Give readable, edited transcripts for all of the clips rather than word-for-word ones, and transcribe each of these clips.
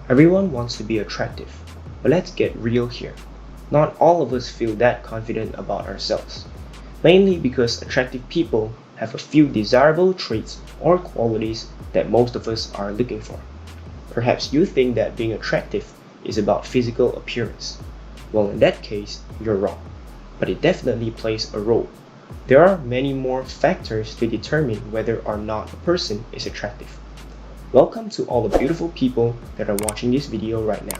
Everyone wants to be attractive, but let's get real here. Not all of us feel that confident about ourselves, mainly because attractive people have a few desirable traits or qualities that most of us are looking for. Perhaps you think that being attractive is about physical appearance. Well, in that case, you're wrong, but it definitely plays a role. There are many more factors to determine whether or not a person is attractive. Welcome to all the beautiful people that are watching this video right now.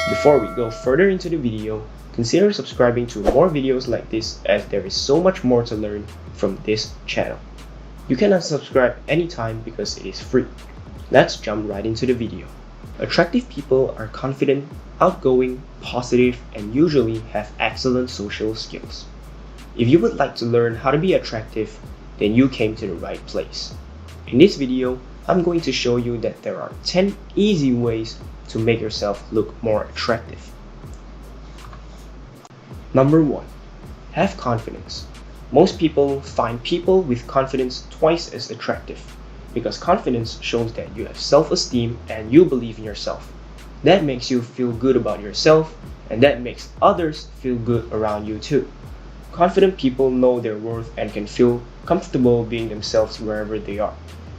Before we go further into the video, consider subscribing to more videos like this as there is so much more to learn from this channel. You can unsubscribe anytime because it is free. Let's jump right into the video. Attractive people are confident, outgoing, positive, and usually have excellent social skills. If you would like to learn how to be attractive, then you came to the right place. In this video, I'm going to show you that there are 10 easy ways to make yourself look more attractive. Number 1. Have confidence. Most people find people with confidence twice as attractive because confidence shows that you have self-esteem and you believe in yourself. That makes you feel good about yourself, and that makes others feel good around you too. Confident people know their worth and can feel comfortable being themselves wherever they are.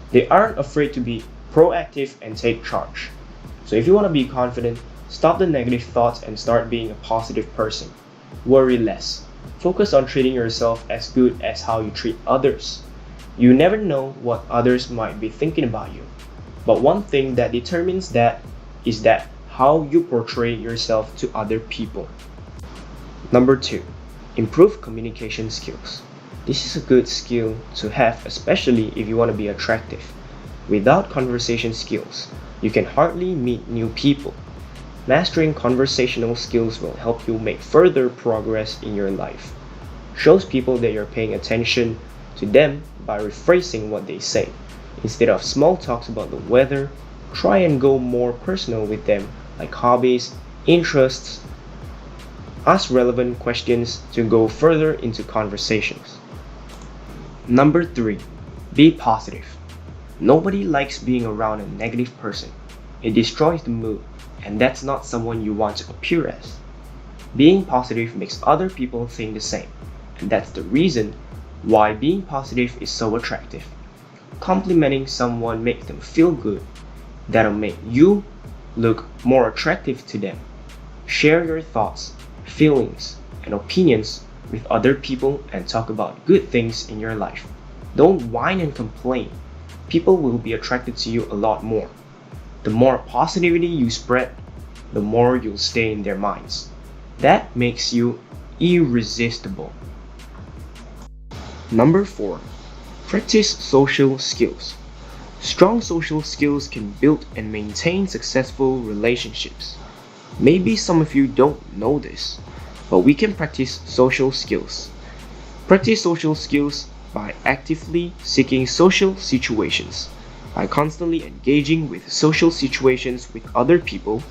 They aren't afraid to be proactive and take charge. So if you want to be confident, stop the negative thoughts and start being a positive person. Worry less. Focus on treating yourself as good as how you treat others. You never know what others might be thinking about you. But one thing that determines that is that how you portray yourself to other people. Number 2. Improve communication skills. This is a good skill to have, especially if you want to be attractive. Without conversation skills, you can hardly meet new people. Mastering conversational skills will help you make further progress in your life. Shows people that you're paying attention to them by rephrasing what they say. Instead of small talks about the weather, try and go more personal with them, like hobbies, interests. Ask relevant questions to go further into conversations. Number 3. Be positive. Nobody likes being around a negative person. It destroys the mood, and that's not someone you want to appear as. Being positive makes other people think the same, and that's the reason why being positive is so attractive. Complimenting someone makes them feel good. That'll make you look more attractive to them. Share your thoughts, feelings, and opinions with other people and talk about good things in your life. Don't whine and complain. People will be attracted to you a lot more. The more positivity you spread, the more you'll stay in their minds. That makes you irresistible. Number 4. Practice social skills. Strong social skills can build and maintain successful relationships. Maybe some of you don't know this, but we can practice social skills. Practice social skills by actively seeking social situations. By constantly engaging with social situations with other people,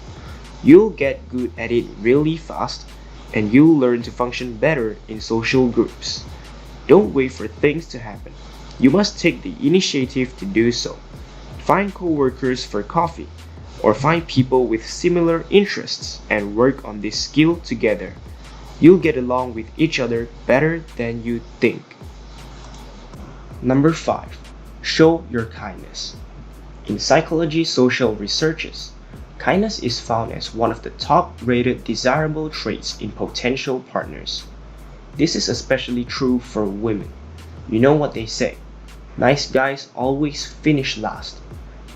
you'll get good at it really fast and you'll learn to function better in social groups. Don't wait for things to happen. You must take the initiative to do so. Find co-workers for coffee, or find people with similar interests and work on this skill together. You'll get along with each other better than you think. Number 5. Show your kindness. In psychology social researches, kindness is found as one of the top-rated desirable traits in potential partners. This is especially true for women. You know what they say, nice guys always finish last.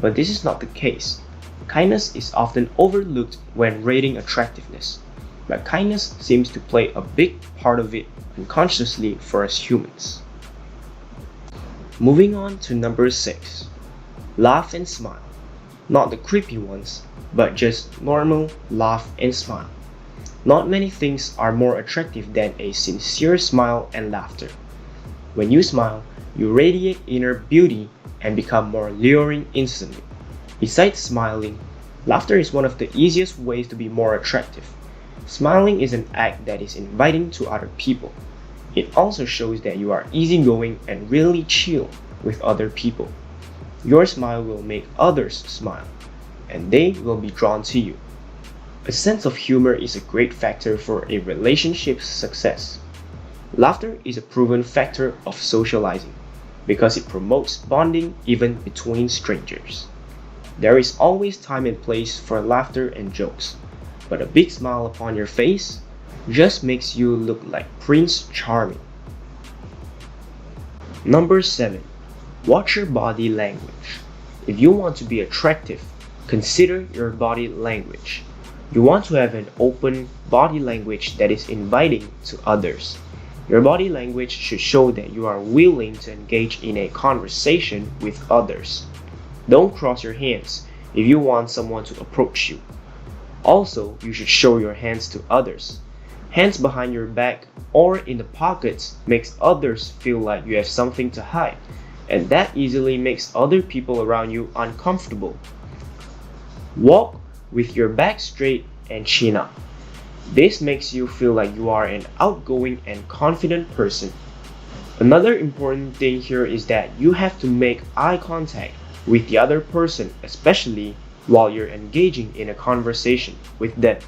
But this is not the case. Kindness is often overlooked when rating attractiveness, but kindness seems to play a big part of it unconsciously for us humans. Moving on to number 6. Laugh and smile. Not the creepy ones, but just normal laugh and smile. Not many things are more attractive than a sincere smile and laughter. When you smile, you radiate inner beauty and become more alluring instantly. Besides smiling, laughter is one of the easiest ways to be more attractive. Smiling is an act that is inviting to other people. It also shows that you are easygoing and really chill with other people. Your smile will make others smile. and they will be drawn to you. A sense of humor is a great factor for a relationship's success. Laughter is a proven factor of socializing because it promotes bonding even between strangers. There is always time and place for laughter and jokes, but a big smile upon your face just makes you look like Prince Charming. Number 7. Watch your body language. If you want to be attractive, consider your body language. You want to have an open body language that is inviting to others. Your body language should show that you are willing to engage in a conversation with others. Don't cross your hands if you want someone to approach you. Also, you should show your hands to others. Hands behind your back or in the pockets makes others feel like you have something to hide, and that easily makes other people around you uncomfortable. Walk with your back straight and chin up. This makes you feel like you are an outgoing and confident person. Another important thing here is that you have to make eye contact with the other person, especially while you're engaging in a conversation with them.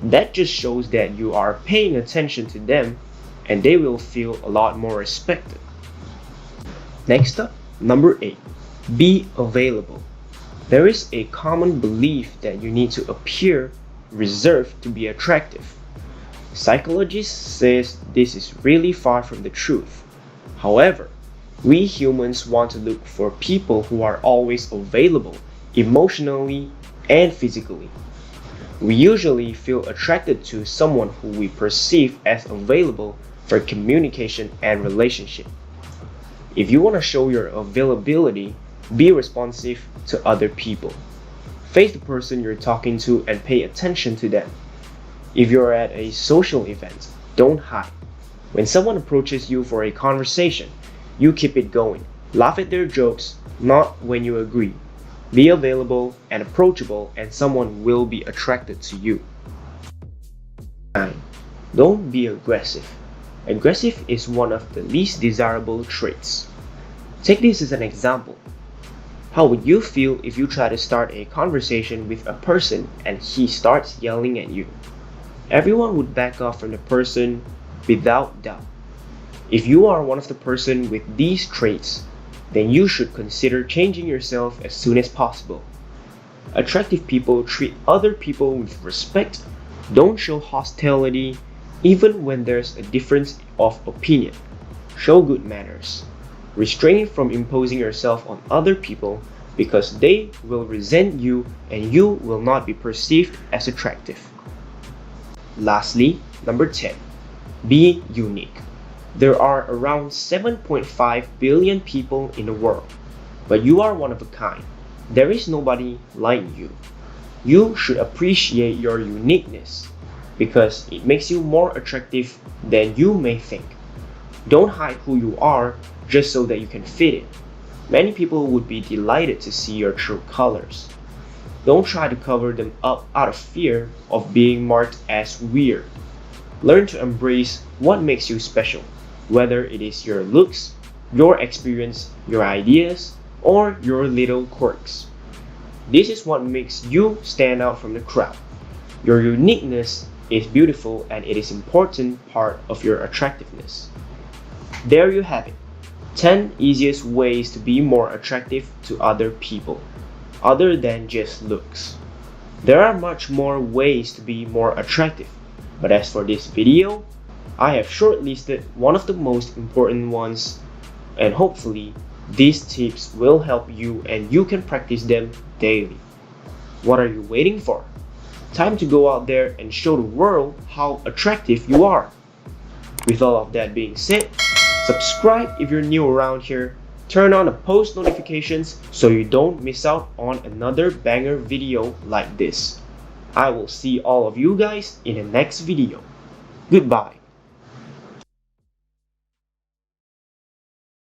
That just shows that you are paying attention to them and they will feel a lot more respected. Next up, number 8. Be available. There is a common belief that you need to appear reserved to be attractive. Psychologists say this is really far from the truth. However, we humans want to look for people who are always available, emotionally and physically. We usually feel attracted to someone who we perceive as available for communication and relationship. If you want to show your availability, be responsive to other people. Face the person you're talking to and pay attention to them. If you're at a social event, don't hide. When someone approaches you for a conversation, you keep it going. Laugh at their jokes, not when you agree. Be available and approachable, and someone will be attracted to you. 9. Don't be aggressive. Aggressive is one of the least desirable traits. Take this as an example. How would you feel if you try to start a conversation with a person and he starts yelling at you? Everyone would back off from the person without doubt. If you are one of the person with these traits, then you should consider changing yourself as soon as possible. Attractive people treat other people with respect, don't show hostility, even when there's a difference of opinion. Show good manners. Restrain from imposing yourself on other people because they will resent you and you will not be perceived as attractive. Lastly, number 10. Be unique. There are around 7.5 billion people in the world, but you are one of a kind. There is nobody like you. You should appreciate your uniqueness because it makes you more attractive than you may think. Don't hide who you are just so that you can fit in. Many people would be delighted to see your true colors. Don't try to cover them up out of fear of being marked as weird. Learn to embrace what makes you special, whether it is your looks, your experience, your ideas, or your little quirks. This is what makes you stand out from the crowd. Your uniqueness is beautiful and it is an important part of your attractiveness. There you have it. 10 easiest ways to be more attractive to other people, other than just looks. There are much more ways to be more attractive, but as for this video, I have shortlisted one of the most important ones, and hopefully these tips will help you and you can practice them daily. What are you waiting for? Time to go out there and show the world how attractive you are. With all of that being said, subscribe if you're new around here, turn on the post notifications so you don't miss out on another banger video like this. I will see all of you guys in the next video. Goodbye.